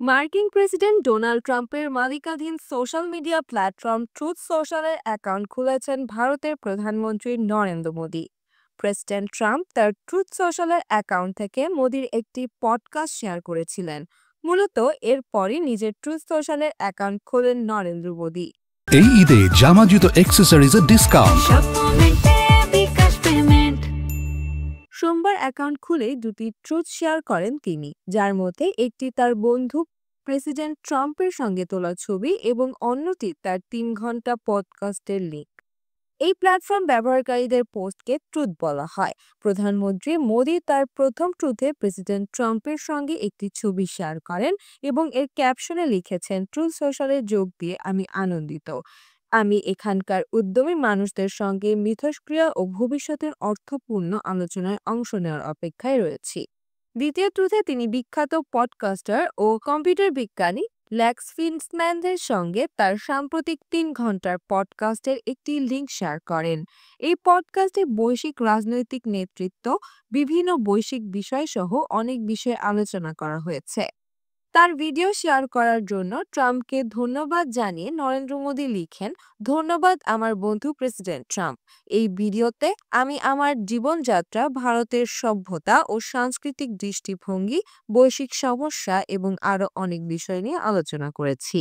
মার্কিন president Donald ট্রাম্পের মালিকানাধীন সোশ্যাল মিডিয়া প্ল্যাটফর্ম ট্রুথ সোশ্যালের অ্যাকাউন্ট খুলেছেন ভারতের প্রধানমন্ত্রী নরেন্দ্র মোদি। প্রেসিডেন্ট ট্রাম্প তার ট্রুথ সোশ্যালের অ্যাকাউন্ট থেকে মোদির একটি পডকাস্ট শেয়ার করেছিলেন। মূলত এরপরই নিজের ট্রুথ সোশ্যালের অ্যাকাউন্ট খোলেন নরেন্দ্র মোদি। এই ঈদে জামা জুতো অ্যাক্সেসরিজের ডিসকাউন্ট। সোমবার অ্যাকাউন্ট খুলেই দুটি ট্রুথ শেয়ার করেন তিনি, যার মধ্যে একটি তার বন্ধু প্রেসিডেন্ট ট্রাম্পের সঙ্গে তোলা ছবি এবং অন্যটি তার 3 ঘন্টা পডকাস্টের লিঙ্ক। এই প্ল্যাটফর্ম ব্যবহারকারীদের পোস্টকে ট্রুথ বলা হয়। প্রধানমন্ত্রী মোদি তার প্রথম ট্রুথে প্রেসিডেন্ট ট্রাম্পের সঙ্গে একটি ছবি শেয়ার করেন এবং এর ক্যাপশনে লিখেছেন, ট্রুথ সোশ্যালে যোগ দিয়ে আমি আনন্দিত। আমি এখানকার উদ্যমী মানুষদের সঙ্গে মিথস্ক্রিয়া ও ভবিষ্যতের অর্থপূর্ণ আলোচনায় অংশ নেওয়ার অপেক্ষায় রয়েছি। দ্বিতীয় ট্রুথে তিনি বিখ্যাত পডকাস্টার ও কম্পিউটার বিজ্ঞানী লেক্স ফিনসম্যানের সঙ্গে তার সাম্প্রতিক 3 ঘন্টার পডকাস্টের একটি লিঙ্ক শেয়ার করেন। এই পডকাস্টে বৈশ্বিক রাজনৈতিক নেতৃত্ব, বিভিন্ন বৈশ্বিক বিষয়সহ অনেক বিষয়ে আলোচনা করা হয়েছে। তার ভিডিও শেয়ার করার জন্য ট্রাম্পকে ধন্যবাদ জানিয়ে নরেন্দ্র মোদি লিখেন, ধন্যবাদ আমার বন্ধু প্রেসিডেন্ট ট্রাম্প। এই ভিডিওতে আমি আমার জীবনযাত্রা, ভারতের সভ্যতা ও সাংস্কৃতিক দৃষ্টিভঙ্গি, বৈশ্বিক সমস্যা এবং আরও অনেক বিষয় নিয়ে আলোচনা করেছি।